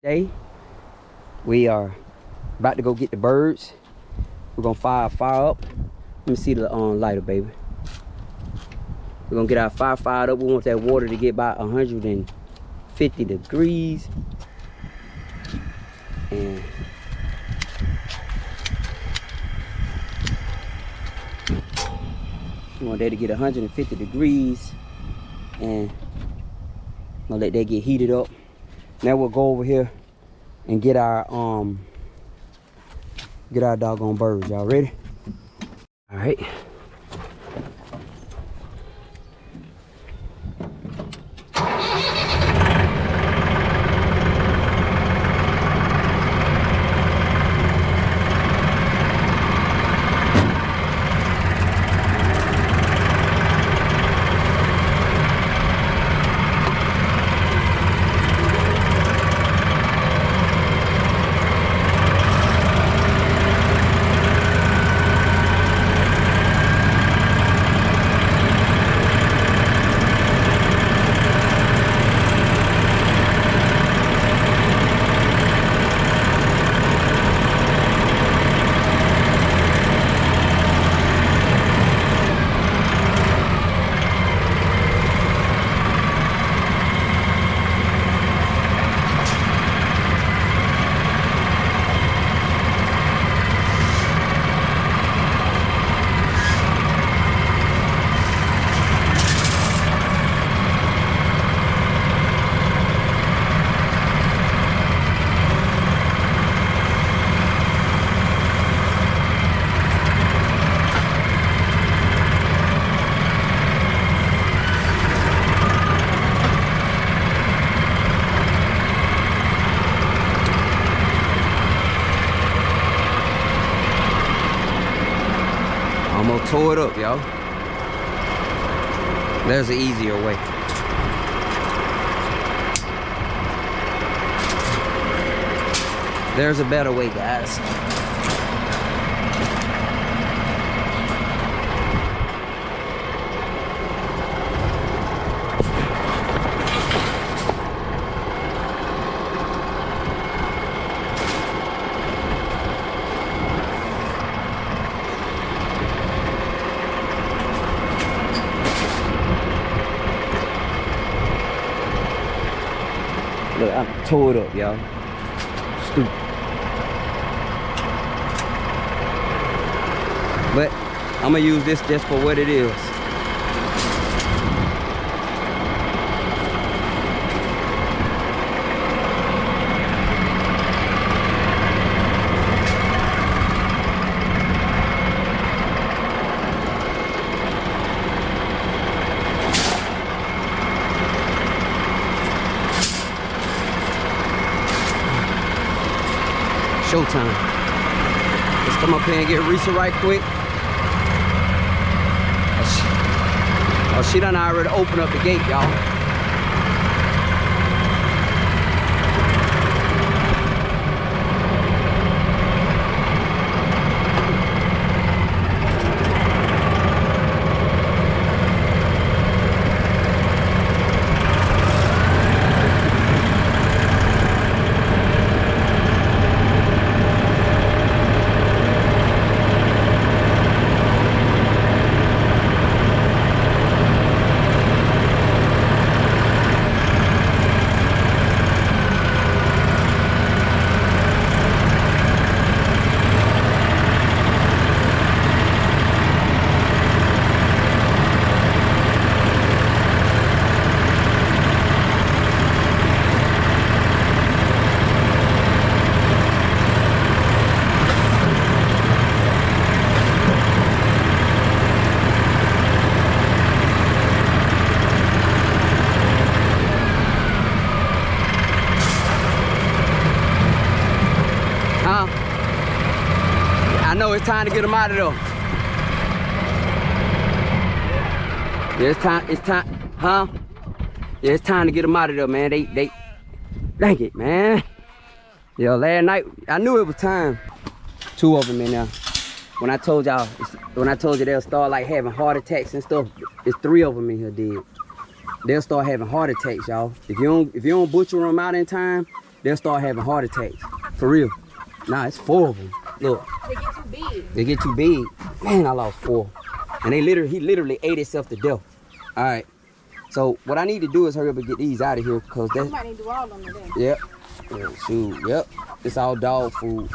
Today, we are about to go get the birds. We're gonna fire a fire up. Let me see the lighter, baby. We're gonna get our fire fired up. We want that water to get about 150 degrees. And we want that to get 150 degrees. And I'm gonna let that get heated up. Now we'll go over here and get our doggone birds. Y'all ready? All right. I'm gonna tow it up, y'all. There's an easier way. There's a better way, guys. Look, I'm tow it up, y'all. Stupid. But I'm gonna use this just for what it is. Showtime. Let's come up here and get Risa right quick. Oh, she done already opened up the gate, y'all. I know it's time to get them out of there. Yeah, it's time, huh? Yeah, it's time to get them out of there, man. They, dang it, man. Yeah, last night, I knew it was time. 2 of them in there. When I told y'all, they'll start like having heart attacks and stuff, it's 3 of them in here dead. They'll start having heart attacks, y'all. If you don't butcher them out in time, they'll start having heart attacks. For real. Nah, it's 4 of them. Look. They get too big. They get too big. Man, I lost 4. And he literally ate himself to death. All right. So what I need to do is hurry up and get these out of here because that's. You might need to do all of them today. Yep. Yeah, shoot. Yep. It's all dog food.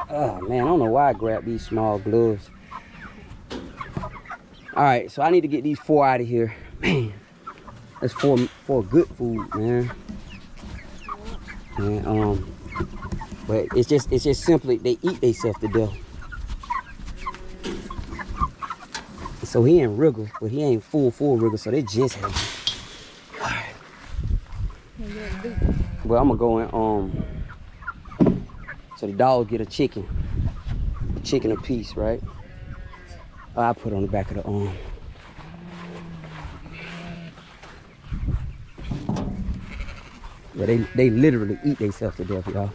Oh man, I don't know why I grabbed these small gloves. All right, so I need to get these 4 out of here. Man, that's 4 good food, man. And but it's just simply they eat themselves to death. So he ain't wriggle, but he ain't full wriggle, so they just have him. Well, I'm gonna go in so the dogs get a chicken apiece, right? I put it on the back of the arm. Yeah, they literally eat themselves to death, y'all.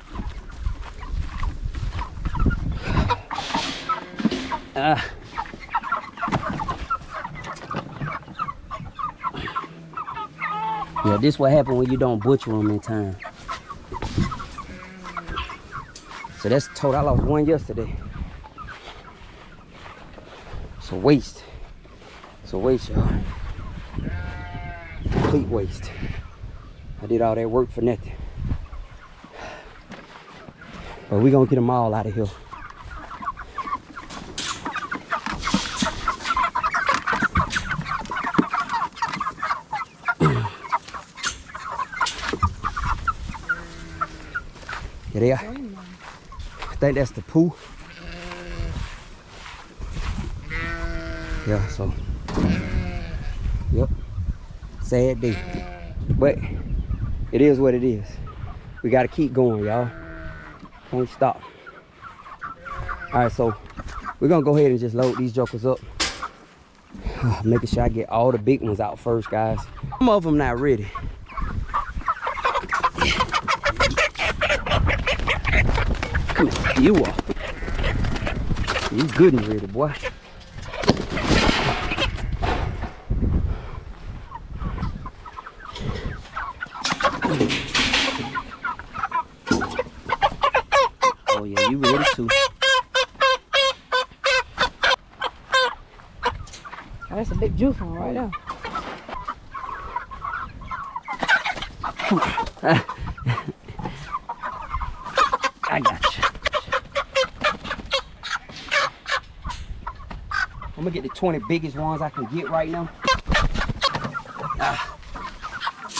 Yeah, this what happens when you don't butcher them in time. So that's total. I lost 1 yesterday. It's a waste. It's a waste, y'all. Complete waste. I did all that work for nothing. But we're gonna get them all out of here. Here they are. I think that's the poo. Yeah, so. Yep. Sad day. But it is what it is. We gotta keep going, y'all. Can't stop. Alright, so we're gonna go ahead and just load these jokers up. Making sure I get all the big ones out first, guys. Some of them not ready. Come here, you are. You good and ready, boy. Oh yeah, you ready too. Oh, that's a big juice one right there. I got you. I'm gonna get the 20 biggest ones I can get right now.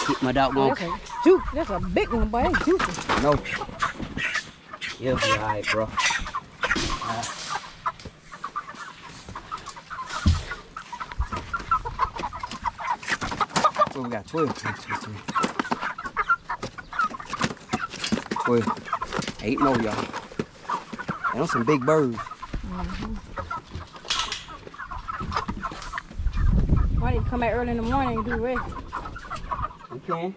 Get my dog going. That's a big one, boy. That's juicy. No. You'll be alright, bro. So we got 12. 12. 8 more, y'all. And some big birds. Why didn't you come back early in the morning and do the rest? You can.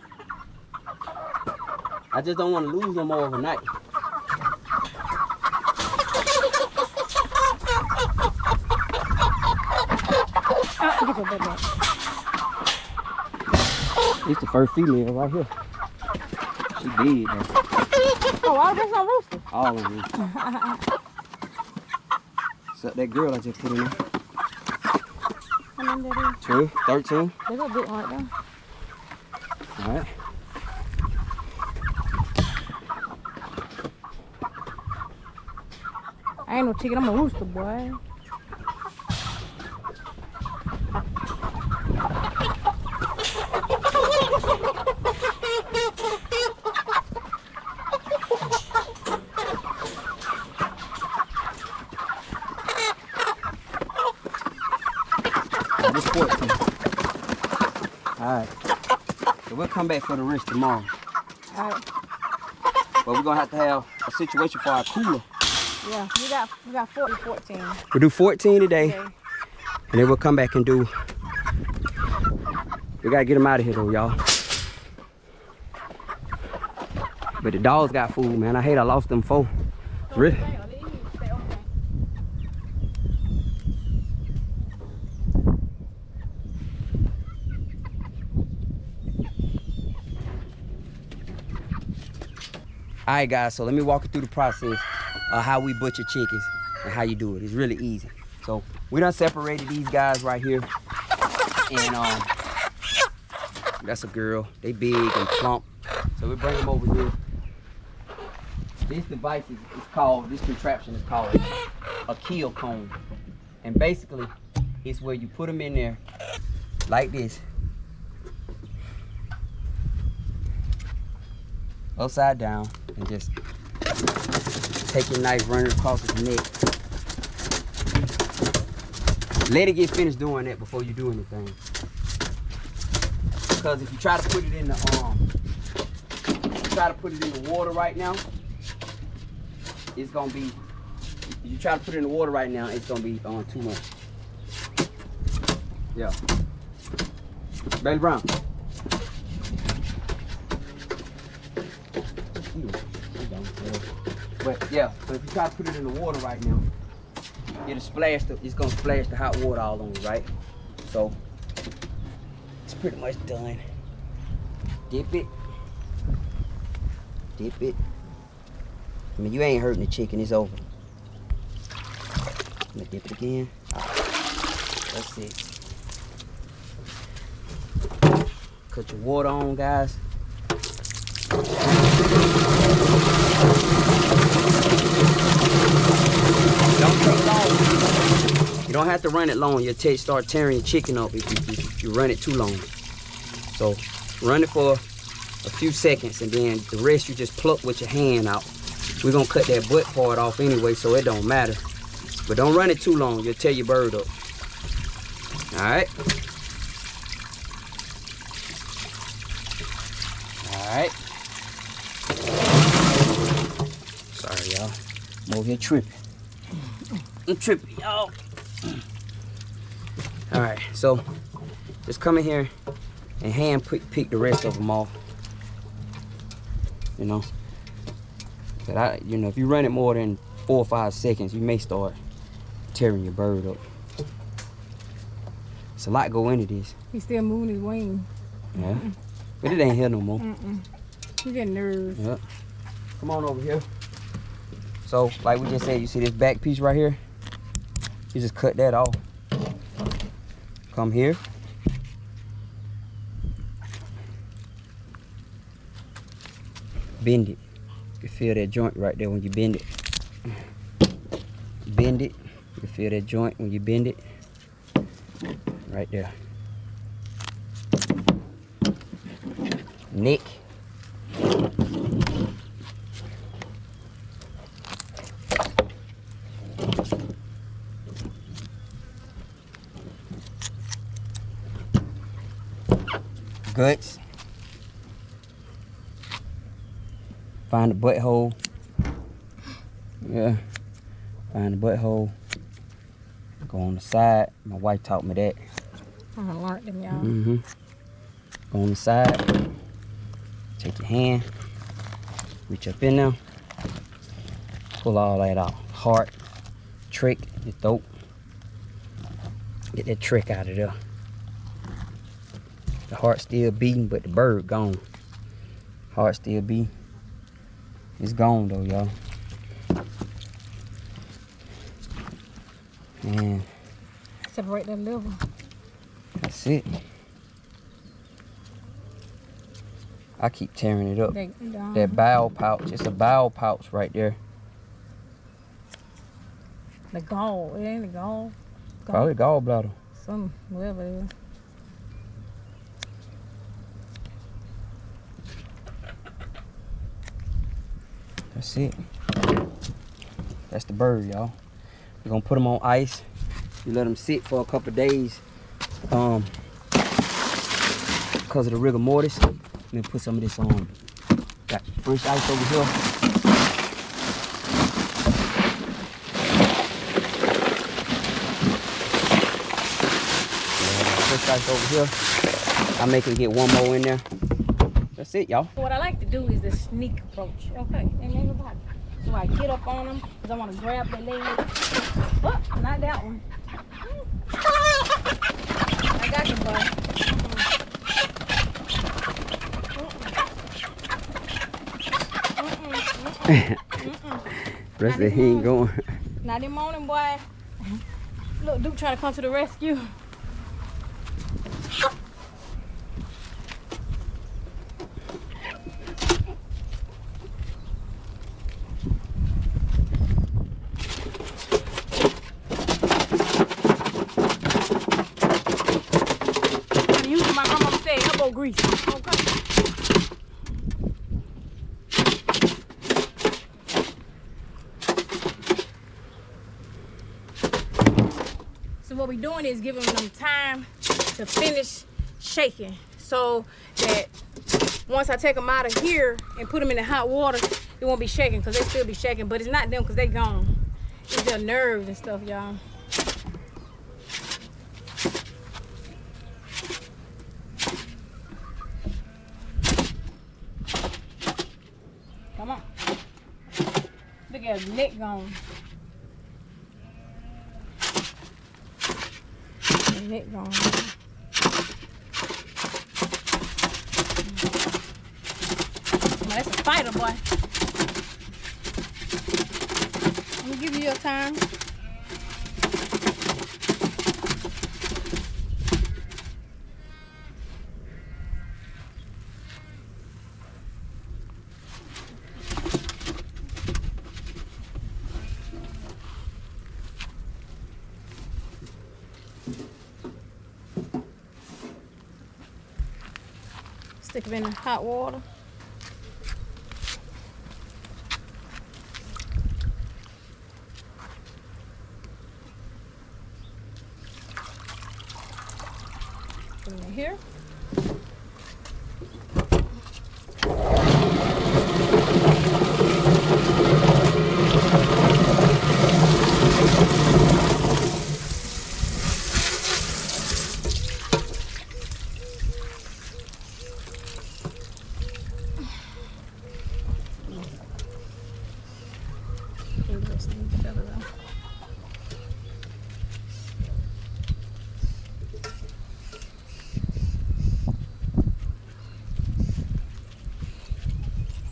I just don't want to lose them overnight. Get your baby. It's the first female right here. She big though. Oh, all the rest on rooster. All of them. Except that girl I just put in there. How many that is? 12, 13. There's a big one right there. Alright. I ain't no chicken, I'm a rooster, boy. This 14. Alright. So we'll come back for the rest tomorrow. Alright. But we're gonna have to have a situation for our cooler. Yeah, we got 14. We'll do 14 today. And then we'll come back and do. We gotta get them out of here though, y'all. But the dogs got food, man. I hate I lost them 4. Really? All right, guys, so let me walk you through the process of how we butcher chickens and how you do it. It's really easy. So we done separated these guys right here. And that's a girl. They big and plump. So we bring them over here. This device is called, this contraption is called a kill cone. And basically, it's where you put them in there like this. Upside down, and just take your knife, run it across his neck. Let it get finished doing that before you do anything. Because if you try to put it in the water right now, it's gonna be. If you try to put it in the water right now, it's gonna be too much. Yeah. Bailey Brown. But yeah, so if you try to put it in the water right now, it's gonna splash the hot water all on you, right? So it's pretty much done. Dip it. Dip it. I mean, you ain't hurting the chicken, it's over. I'm gonna dip it again. That's it. Cut your water on, guys. Don't take long. You don't have to run it long. You'll start tearing your chicken up if you run it too long. So run it for a few seconds, and then the rest you just pluck with your hand out. We're gonna cut that butt part off anyway, so it don't matter. But don't run it too long. You'll tear your bird up. All right. All right. Sorry, y'all. I'm over here tripping. I'm tripping, y'all. All right, so just come in here and hand pick the rest of them off. You know, but if you run it more than 4 or 5 seconds, you may start tearing your bird up. It's a lot go into this. He's still moving his wing. Yeah, but it ain't here no more. He's getting nervous. Yep. Come on over here. So, like we just said, you see this back piece right here? You just cut that off. Come here. Bend it. You can feel that joint right there when you bend it. Bend it. You can feel that joint when you bend it. Right there. Neck. Guts. Find the butthole. Yeah. Find the butthole. Go on the side. My wife taught me that. I learned them, y'all. Go on the side. Take your hand. Reach up in there. Pull all that out. Heart. Trick. Your throat. Get that trick out of there. The heart still beating, but the bird gone. Heart still beating. It's gone though, y'all. Man. Separate that liver. That's it. I keep tearing it up. That bowel pouch. It's a bowel pouch right there. The gall. It ain't the gall. Probably gallbladder. Some, whatever it is. That's it. That's the bird, y'all. We're gonna put them on ice. You let them sit for a couple of days because of the rigor mortis. Let me put some of this on. Got fresh ice over here. Fresh ice over here. I make it get one more in there. That's it, y'all. What I like to do is the sneak approach. Okay, ain't everybody. So I get up on them because I want to grab their leg. Oh, not that one. I got you, bud. Rest of he ain't going. Not in the morning, boy. Look, Duke trying to come to the rescue. I'm using my grandma said elbow grease. Okay. So what we're doing is giving them time to finish shaking, so that once I take them out of here and put them in the hot water, it won't be shaking, because they still be shaking, but it's not them because they gone. It's their nerves and stuff, y'all. Come on. Look at his neck gone. Neck gone. That's a fighter, boy. Let me give you your time. Stick them in the hot water. Put them in here.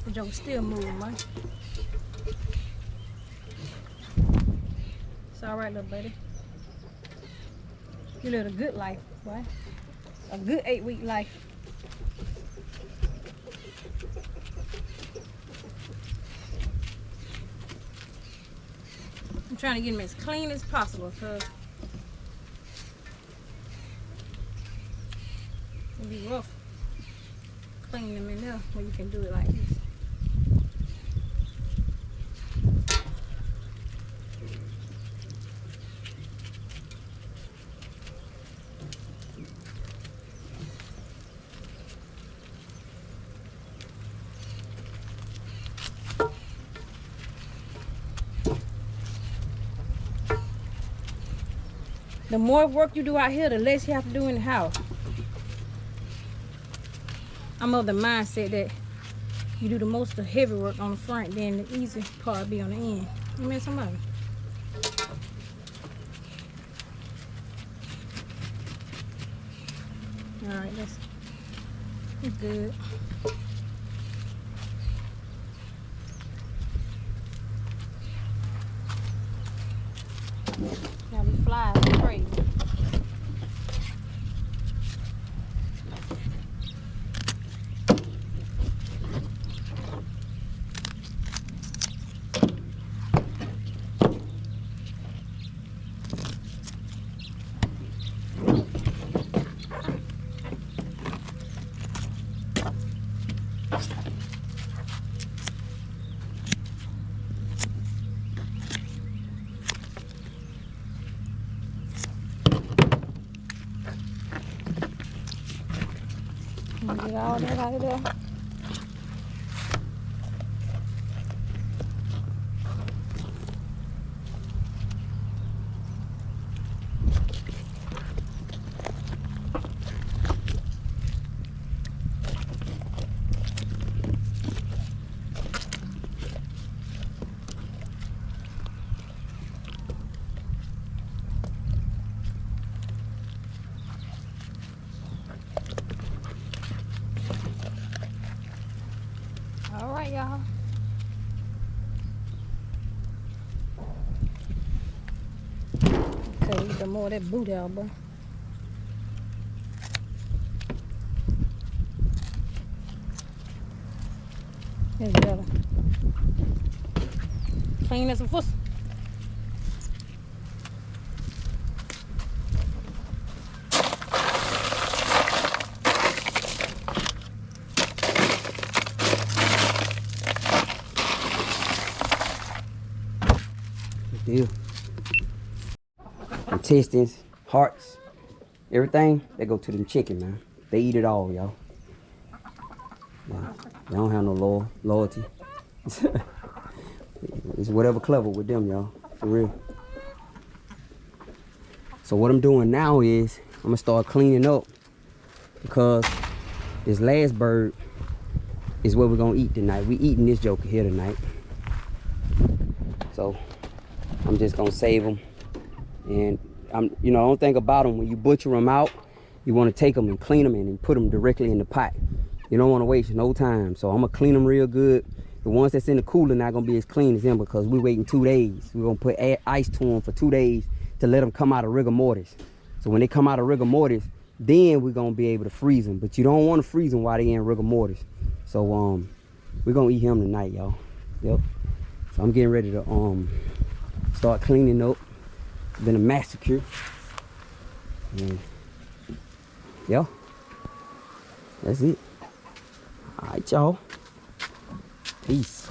The joke still moving, man. It's all right, little buddy. You live a good life, boy. A good 8-week life. I'm trying to get them as clean as possible, because it'll be rough cleaning them in there when you can do it like this. The more work you do out here, the less you have to do in the house. I'm of the mindset that you do the most of the heavy work on the front, then the easy part be on the end. You mean somebody? All right, that's good. Now we fly crazy. Get all that out of there. All right, y'all. Okay, get some more of that boot out, bro. That's better. Clean as a fuss. Deal. Intestines, hearts, everything, they go to them chicken, man. They eat it all, y'all. Yeah. They don't have no loyalty. It's whatever clever with them, y'all. For real. So what I'm doing now is I'm gonna start cleaning up because this last bird is what we're gonna eat tonight. We eating this joker here tonight. So I'm just gonna save them. And you know, don't think about them when you butcher them out. You want to take them and clean them and put them directly in the pot. You don't want to waste no time. So I'm gonna clean them real good. The ones that's in the cooler not gonna be as clean as them because we're waiting 2 days. We're gonna put ice to them for 2 days to let them come out of rigor mortis. So when they come out of rigor mortis, then we're gonna be able to freeze them. But you don't want to freeze them while they in rigor mortis. So we're gonna eat him tonight, y'all. Yep. So I'm getting ready to start cleaning up. It's been a massacre. And yeah, that's it. All right, y'all. Peace.